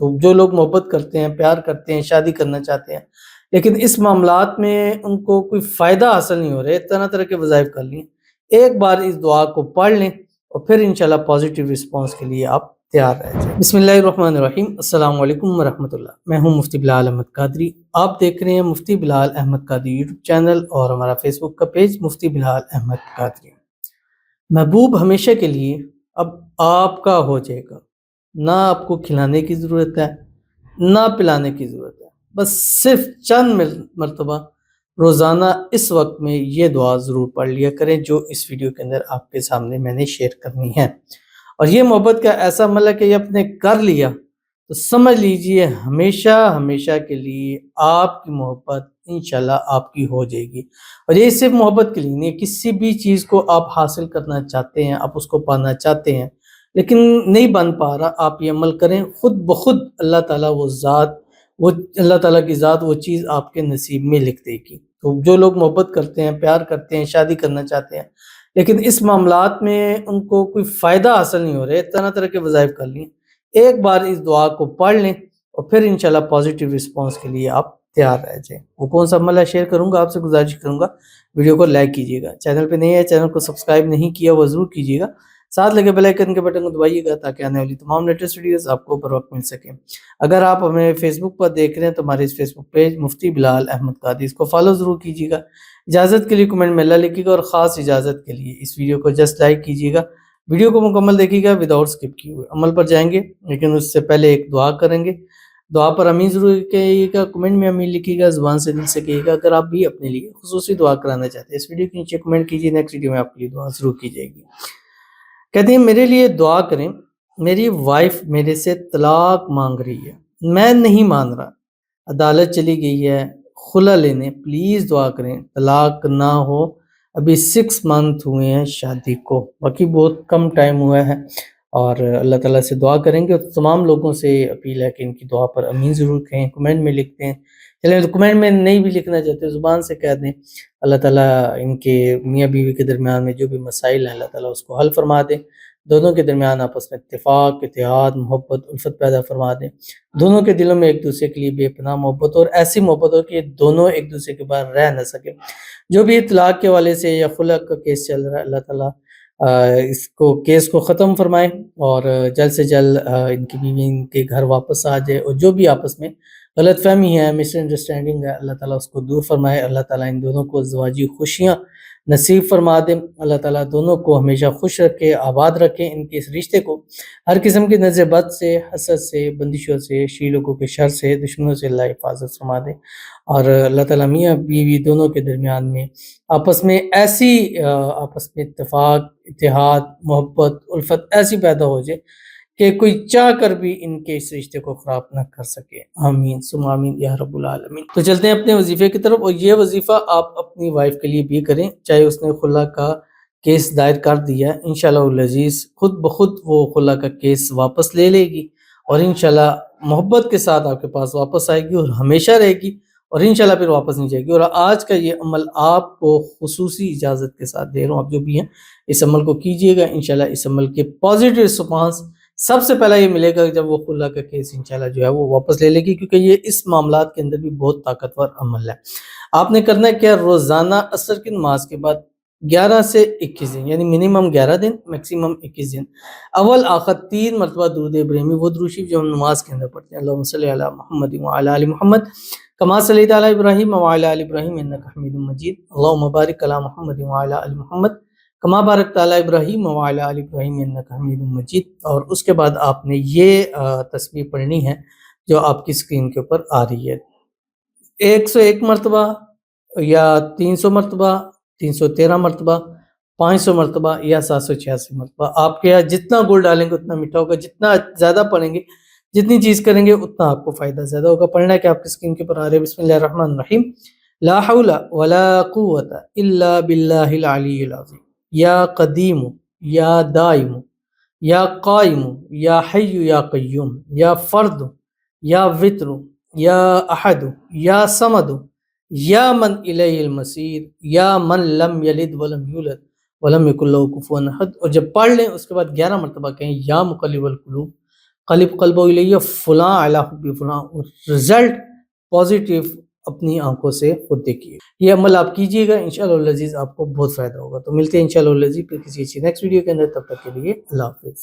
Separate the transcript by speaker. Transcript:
Speaker 1: تو جو لوگ محبت کرتے ہیں، پیار کرتے ہیں، شادی کرنا چاہتے ہیں لیکن اس معاملات میں ان کو کوئی فائدہ حاصل نہیں ہو رہا ہے، طرح طرح کے وظائف کر لیے، ایک بار اس دعا کو پڑھ لیں اور پھر انشاءاللہ پازیٹیو رسپانس کے لیے آپ تیار رہ جائیں۔ بسم اللہ الرحمن الرحیم۔ السلام علیکم ورحمۃ اللہ۔ میں ہوں مفتی بلال احمد قادری۔ آپ دیکھ رہے ہیں مفتی بلال احمد قادری یوٹیوب چینل اور ہمارا فیس بک کا پیج مفتی بلال احمد قادری۔ محبوب ہمیشہ کے لیے اب آپ کا ہو جائے گا، نہ آپ کو کھلانے کی ضرورت ہے نہ پلانے کی ضرورت ہے، بس صرف چند مرتبہ روزانہ اس وقت میں یہ دعا ضرور پڑھ لیا کریں جو اس ویڈیو کے اندر آپ کے سامنے میں نے شیئر کرنی ہے۔ اور یہ محبت کا ایسا عمل ہے کہ یہ آپ نے کر لیا تو سمجھ لیجئے ہمیشہ ہمیشہ کے لیے آپ کی محبت انشاءاللہ آپ کی ہو جائے گی۔ اور یہ صرف محبت کے لیے نہیں، کسی بھی چیز کو آپ حاصل کرنا چاہتے ہیں، آپ اس کو پانا چاہتے ہیں لیکن نہیں بن پا رہا، آپ یہ عمل کریں، خود بخود اللہ تعالیٰ اللہ تعالیٰ کی ذات وہ چیز آپ کے نصیب میں لکھ دے گی۔ تو جو لوگ محبت کرتے ہیں، پیار کرتے ہیں، شادی کرنا چاہتے ہیں لیکن اس معاملات میں ان کو کوئی فائدہ حاصل نہیں ہو رہا ہے، طرح طرح کے وظائف کر لیے، ایک بار اس دعا کو پڑھ لیں اور پھر انشاءاللہ پازیٹیو رسپانس کے لیے آپ تیار رہ جائیں۔ وہ کون سا عمل ہے شیئر کروں گا، آپ سے گزارش کروں گا ویڈیو کو لائک کیجیے گا، چینل پہ نہیں ہے چینل کو سبسکرائب نہیں کیا وہ ضرور کیجیے گا، ساتھ لگے بیل آئیکن کے بٹن کو دبائیے گا تاکہ آنے والی تمام لیٹسٹ ویڈیوز آپ کو بر وقت مل سکیں۔ اگر آپ ہمیں فیس بک پر دیکھ رہے ہیں تو ہمارے اس فیس بک پیج مفتی بلال احمد قادری، اس کو فالو ضرور کیجیے گا۔ اجازت کے لیے کمنٹ میں اللہ لکھیے گا اور خاص اجازت کے لیے اس ویڈیو کو جسٹ لائک کیجیے گا، ویڈیو کو مکمل دیکھیے گا وداؤٹ سکپ کیے ہوئے۔ عمل پر جائیں گے لیکن اس سے پہلے ایک دعا کریں گے، دعا پر امین ضرور کہیے گا، کمنٹ میں امین لکھیے گا، زبان سے دل سے کہیے گا۔ اگر آپ بھی اپنے لیے خصوصی دعا کرانا چاہتے ہیں اس ویڈیو کے نیچے کمنٹ کیجیے، نیکسٹ ویڈیو میں آپ کے لیے دعا ضرور کی جائے گی۔ کہتے ہیں میرے لیے دعا کریں، میری وائف میرے سے طلاق مانگ رہی ہے، میں نہیں مان رہا، عدالت چلی گئی ہے خلا لینے، پلیز دعا کریں طلاق نہ ہو، ابھی 6 منتھ ہوئے ہیں شادی کو، باقی بہت کم ٹائم ہوا ہے اور اللہ تعالیٰ سے دعا کریں گے۔ اور تمام لوگوں سے اپیل ہے کہ ان کی دعا پر امین ضرور کہیں، کمنٹ میں لکھتے ہیں، چلیں کمنٹ میں نہیں بھی لکھنا چاہتے زبان سے کہہ دیں، اللہ تعالیٰ ان کے میاں بیوی کے درمیان میں جو بھی مسائل ہیں اللہ تعالیٰ اس کو حل فرما دیں، دونوں کے درمیان آپس میں اتفاق، اتحاد، محبت، الفت پیدا فرما دیں، دونوں کے دلوں میں ایک دوسرے کے لیے بے پناہ محبت اور ایسی محبت ہو کہ دونوں ایک دوسرے کے بعد رہ نہ سکے۔ جو بھی اطلاق کے والے سے یا خلع کا کیس چل رہا ہے اللہ تعالیٰ اس کو کیس کو ختم فرمائے اور جلد سے جلد ان کی بیوی ان کے گھر واپس آ جائے، اور جو بھی آپس میں غلط فہمی ہے، مس انڈرسٹینڈنگ ہے، اللہ تعالیٰ اس کو دور فرمائے، اللہ تعالیٰ ان دونوں کو ازدواجی خوشیاں نصیب فرما دے، اللہ تعالیٰ دونوں کو ہمیشہ خوش رکھے، آباد رکھے، ان کے اس رشتے کو ہر قسم کی نظر بد سے، حسد سے، بندشوں سے، شی لوگوں کے شر سے، دشمنوں سے اللہ حفاظت فرما دے، اور اللہ تعالیٰ میاں بیوی دونوں کے درمیان میں آپس میں ایسی آپس میں اتفاق، اتحاد، محبت، الفت ایسی پیدا ہو جائے کہ کوئی چاہ کر بھی ان کے اس رشتے کو خراب نہ کر سکے، آمین ثم آمین یا رب العالمین۔ تو چلتے ہیں اپنے وظیفے کی طرف، اور یہ وظیفہ آپ اپنی وائف کے لیے بھی کریں، چاہے اس نے خلا کا کیس دائر کر دیا ہے، انشاءاللہ العزیز خود بخود وہ خلا کا کیس واپس لے لے گی اور انشاءاللہ محبت کے ساتھ آپ کے پاس واپس آئے گی اور ہمیشہ رہے گی، اور انشاءاللہ پھر واپس نہیں جائے گی۔ اور آج کا یہ عمل آپ کو خصوصی اجازت کے ساتھ دے رہا ہوں، آپ جو بھی ہیں اس عمل کو کیجئے گا، انشاءاللہ اس عمل کے پازیٹیو رسپانس سب سے پہلا یہ ملے گا جب وہ خلا کا کیس انشاءاللہ جو ہے وہ واپس لے لے گی، کیونکہ یہ اس معاملات کے اندر بھی بہت طاقتور عمل ہے۔ آپ نے کرنا ہے کیا، روزانہ عصر کی نماز کے بعد 11 سے 21 دن، یعنی منیمم 11 دن میکسیمم 21 دن، اول آخر 3 مرتبہ درود ابراہیمی، وہ درود شریف جو ہم نماز کے اندر پڑھتے ہیں، اللہم صلی علی محمد وعلی آل محمد کما صلیت علی ابراہیم وعلی آل ابراہیم انک حمید مجید، اللہم بارک علی محمد وعلی آل محمد کما بارکت علی ابراہیم وعلی آل ابراہیم انک حمید مجید۔ اور اس کے بعد آپ نے یہ تسبیح پڑھنی ہے جو آپ کی اسکرین کے اوپر آ رہی ہے، 101 مرتبہ یا 300 مرتبہ، 313 مرتبہ، 500 مرتبہ یا 786 مرتبہ، آپ کے جتنا گل ڈالیں گے اتنا میٹھا ہوگا، جتنا زیادہ پڑھیں گے، جتنی چیز کریں گے اتنا آپ کو فائدہ زیادہ ہوگا۔ پڑھنا ہے کہ آپ کی اسکرین کے اوپر آ رہے ہیں، بسم اللہ الرحمن الرحیم، لا حول ولا قوت الا باللہ العلی العظیم، یا قدیم یا دائم یا قائم یا حی یا قیوم یا فرد یا وتر یا احد یا صمد یا من الیہ المصیر یا من لم یلد ولم یولد ولم یکن لہ کفوا احد۔ اور جب پڑھ لیں اس کے بعد 11 مرتبہ کہیں یا مقلب القلوب قلب قلب الیہ فلاں علی حب فلاں، اور رزلٹ پازیٹیو اپنی آنکھوں سے خود دیکھیے. یہ عمل آپ کیجیے گا، انشاءاللہ العزیز آپ کو بہت فائدہ ہوگا. تو ملتے ہیں انشاءاللہ العزیز پھر کسی نیکسٹ ویڈیو کے اندر، تب تک کے لیے اللہ حافظ.